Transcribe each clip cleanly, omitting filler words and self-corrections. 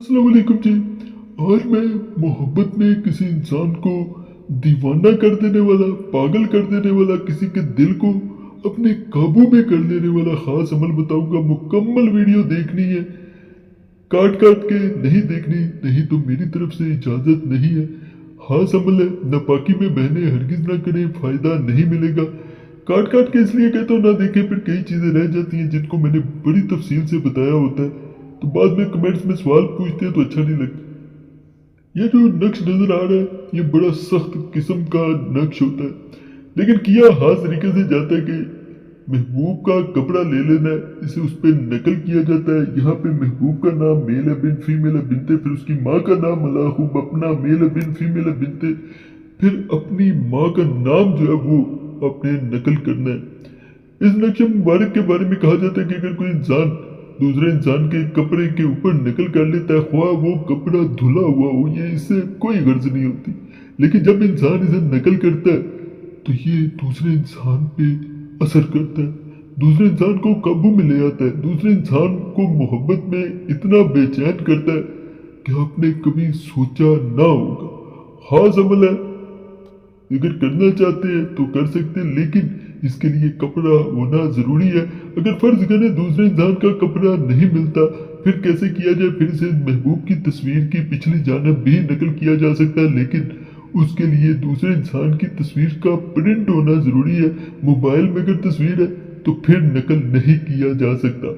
अस्सलाम वालेकुम जी। आज मैं मोहब्बत में किसी इंसान को दीवाना कर देने वाला, पागल कर देने वाला, किसी के दिल को अपने काबू में कर लेने वाला खास अमल बताऊंगा। मुकम्मल वीडियो देखनी है, काट काट के नहीं देखनी, नहीं तो मेरी तरफ से इजाजत नहीं है। खास अमल है, नापाकी में बहने हरगिज ना करें, फायदा नहीं मिलेगा। काट काट के इसलिए कहता हूँ ना देखें, फिर कई चीजें रह जाती हैं जिनको मैंने बड़ी तफसील से बताया होता है, तो बाद में कमेंट्स में सवाल पूछते हैं तो अच्छा नहीं लगता। ये जो नक्श नजर आ रहा है, ये बड़ा सख्त किस्म का नक्श होता है, लेकिन किया हाथ तरीके से जाता है कि महबूब का कपड़ा ले लेना है, इसे उस पर नकल किया जाता है। यहाँ पे महबूब का नाम मेल है बिन फीमेल है बिनते, फिर उसकी माँ का नाम अलाहूब अपना मेल है बिन फीमेल है बिनते, फिर अपनी माँ का नाम जो है वो अपने नकल करना है। इस नक्श मुबारक के बारे में कहा जाता है कि अगर कोई इंसान दूसरे इंसान के कपड़े के ऊपर नकल कर लेता है, ख्वाह वो कपड़ा धुला हुआ हो, ये इससे कोई गर्ज नहीं होती। लेकिन जब इंसान इसे नकल करता है तो ये दूसरे इंसान पे असर करता है, दूसरे इंसान को काबू में ले आता है, दूसरे इंसान को मोहब्बत में इतना बेचैन करता है कि आपने कभी सोचा ना होगा। खास अमल है, अगर करना चाहते हैं तो कर सकते हैं, लेकिन इसके लिए कपड़ा होना जरूरी है। अगर फर्ज करें दूसरे इंसान का कपड़ा नहीं मिलता, फिर कैसे किया जाए? फिर से महबूब की तस्वीर की पिछली जानब भी नकल किया जा सकता है, लेकिन उसके लिए दूसरे इंसान की तस्वीर का प्रिंट होना जरूरी है। मोबाइल में अगर तस्वीर है तो फिर नकल नहीं किया जा सकता।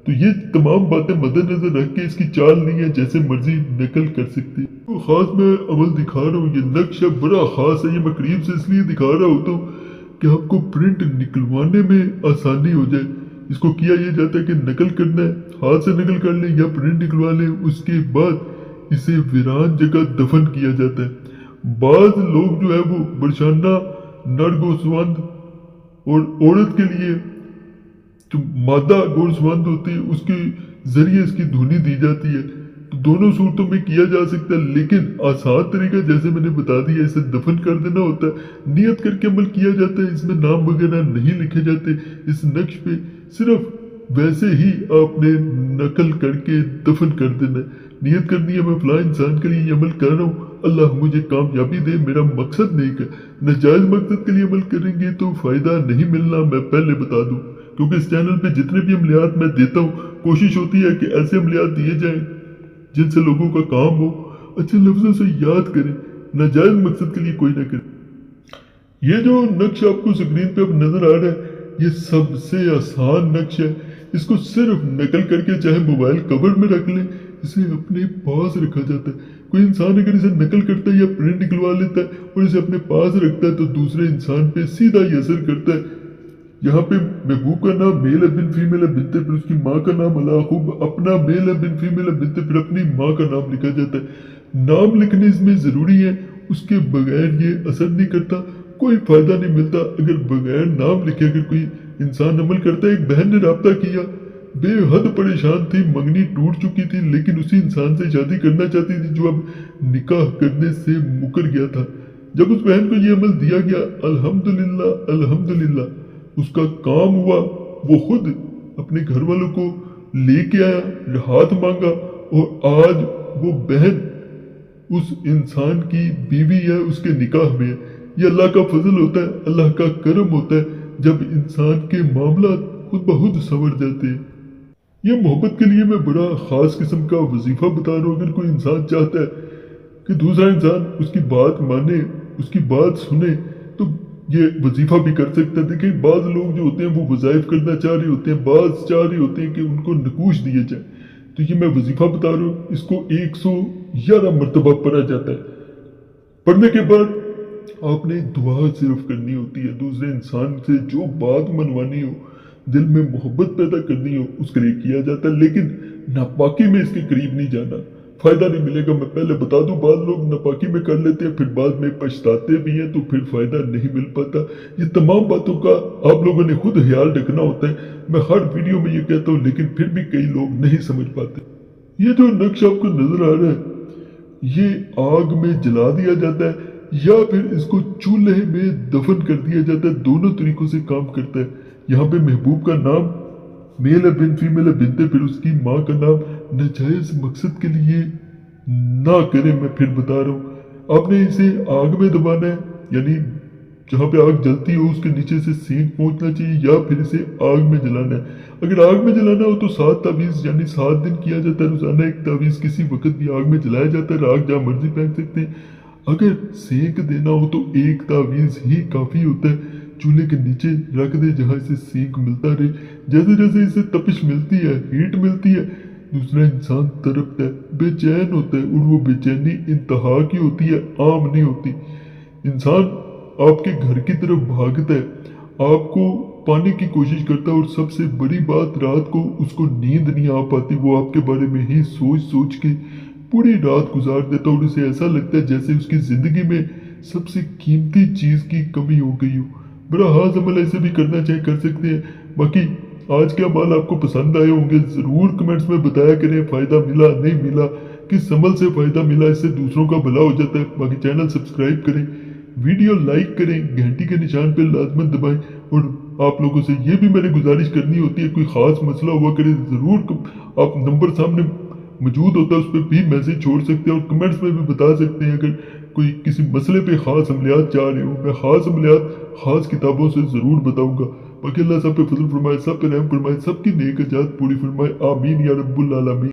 तो ये तमाम बातें मद्देनजर रख के इसकी चाल नहीं है, जैसे मर्जी नकल कर सकते हैं। तो खास मैं अमल दिखा रहा हूँ, ये नक्श बड़ा खास है। ये मैं करीब से इसलिए दिखा रहा होता हूँ कि आपको प्रिंट निकलवाने में आसानी हो जाए। इसको किया ये जाता है कि नकल करना है, हाथ से नकल कर लें या प्रिंट निकलवा लें, उसके बाद इसे वीरान जगह दफन किया जाता है। बाज लोग जो है वो बरशाना, नर गोसवंद और औरत के लिए जो मादा गोसवंद होती है उसके जरिए इसकी धुनी दी जाती है। तो दोनों सूरतों में किया जा सकता है, लेकिन आसान तरीका जैसे मैंने बता दिया, इसे दफन कर देना होता है। नियत करके अमल किया जाता है, इसमें नाम वगैरह नहीं लिखे जाते। इस नक्श पे सिर्फ वैसे ही आपने नकल करके दफन कर देना है। नियत करनी है, मैं फलां इंसान के लिए ये अमल कर रहा हूँ, अल्लाह मुझे कामयाबी दे, मेरा मकसद नहीं कर। नाजायज मकसद के लिए अमल करेंगे तो फायदा नहीं मिलना, मैं पहले बता दूं। क्योंकि इस चैनल पे जितने भी अमलियात मैं देता हूँ, कोशिश होती है कि ऐसे अमलियात दिए जाएं जिनसे लोगों का काम हो, अच्छे लफ्जों से याद करें, नाजायज मकसद के लिए कोई ना करे। ये जो नक्श आपको स्क्रीन पे अब नजर आ रहा है, ये सबसे आसान नक्श है। इसको सिर्फ नकल करके चाहे मोबाइल कवर में रख लें, इसे अपने पास रखा जाता है। कोई इंसान अगर इसे नकल करता है या प्रिंट निकलवा लेता है और इसे अपने पास रखता है तो दूसरे इंसान पे सीधा ही असर करता है। यहाँ पे महबूब का नाम मेल है बिन फीमेल है बिनते, फिर उसकी माँ का नाम अलाहूब अपना मेल है बिन फीमेल है बिनते, फिर अपनी माँ का नाम लिखा जाता है। नाम लिखने इसमें जरूरी है, उसके बगैर ये असर नहीं करता, कोई फायदा नहीं मिलता। अगर बगैर नाम लिखे अगर कोई इंसान अमल करता है, एक बहन ने राब्ता किया, बेहद परेशान थी, मंगनी टूट चुकी थी, लेकिन उसी इंसान से शादी करना चाहती थी जो अब निकाह करने से मुकर गया था। जब उस बहन को ये अमल दिया गया, अल्हम्दुलिल्लाह अल्हम्दुलिल्लाह, उसका काम हुआ। वो खुद अपने घर वालों को लेके आया, हाथ मांगा, और आज वो बहन उस इंसान की बीवी है, उसके निकाह में है। ये अल्लाह का फजल होता है, अल्लाह का करम होता है, जब इंसान के मामला खुद बहुत संवर जाते हैं। ये मोहब्बत के लिए मैं बड़ा खास किस्म का वजीफा बता रहा हूँ। अगर कोई इंसान चाहता है कि दूसरा इंसान उसकी बात माने, उसकी बात सुने, तो ये वजीफा भी कर सकता है। देखिए, बाज लोग जो होते हैं वो वज़ाइफ करना चाह रहे होते हैं, बाज चाह रहे होते हैं कि उनको नकूश दिए जाए। तो ये मैं वजीफा बता रहा हूँ, इसको 111 मरतबा पढ़ा जाता है। पढ़ने के बाद आपने दुआ सिर्फ करनी होती है। दूसरे इंसान से जो बात मनवानी हो, दिल में मोहब्बत पैदा करनी हो, उसके लिए किया जाता है। लेकिन नापाकी में इसके करीब नहीं जाना, फायदा नहीं मिलेगा। मैं पहले बता दूं, बाद लोग नापाकी में कर लेते हैं, फिर बाद में पछताते भी हैं, तो फिर फायदा नहीं मिल पाता। ये तमाम बातों का आप लोगों ने खुद ख्याल रखना होता है। मैं हर वीडियो में ये कहता हूँ, लेकिन फिर भी कई लोग नहीं समझ पाते। ये जो नक्श आपको नजर आ रहा है, ये आग में जला दिया जाता है या फिर इसको चूल्हे में दफन कर दिया जाता है। दोनों तरीकों से काम करता है। यहाँ पे महबूब का नाम मेल है बिन फीमेल है बिनते, फिर उसकी माँ का नाम नाजायज मकसद के लिए ना करें। मैं फिर बता रहा हूँ, आपने इसे आग में दबाना है, यानी जहाँ पे आग जलती हो उसके नीचे से सेंक पहुंचना चाहिए, या फिर इसे आग में जलाना है। अगर आग में जलाना हो तो 7 तावीज़ यानी 7 दिन किया जाता है, रोजाना एक तावीज़ किसी वक्त भी आग में जलाया जाता है, आग जहाँ मर्जी फेंक सकते हैं। अगर सेंक देना हो तो एक तावीज़ ही काफ़ी होता है, चूल्हे के नीचे रख दे जहाँ से सेंक मिलता रहे। जैसे जैसे इसे तपिश मिलती है, हीट मिलती है, दूसरा इंसान तड़पता है, बेचैन होता है, और वो बेचैनी इंतहा की होती है, आम नहीं होती। इंसान आपके घर की तरफ भागता है, आपको पाने की कोशिश करता है, और सबसे बड़ी बात, रात को उसको नींद नहीं आ पाती, वो आपके बारे में ही सोच सोच के पूरी रात गुजार देता है, और उसे ऐसा लगता है जैसे उसकी ज़िंदगी में सबसे कीमती चीज़ की कमी हो गई हो। बड़ा हाज अमल ऐसे भी करना चाहे कर सकते हैं। बाकी आज के अमाल आपको पसंद आए होंगे, ज़रूर कमेंट्स में बताया करें, फ़ायदा मिला नहीं मिला, किस अमल से फ़ायदा मिला, इससे दूसरों का भला हो जाता है। बाकी चैनल सब्सक्राइब करें, वीडियो लाइक करें, घंटी के निशान पर लाजमन दबाएं, और आप लोगों से ये भी मैंने गुजारिश करनी होती है, कोई ख़ास मसला हुआ करे ज़रूर आप नंबर सामने मौजूद होता है, उस पर भी मैसेज छोड़ सकते हैं, और कमेंट्स में भी बता सकते हैं अगर कोई किसी मसले पे ख़ास अमलियात चाह रहे हो। मैं ख़ास अमलियात ख़ास किताबों से ज़रूर बताऊँगा। बाकी अल्लाह सब पे फजल फरमाए, सब पे रहम फरमाए, सबकी नेक जात पूरी फरमाए, आमीन या रब्बुल आलमीन।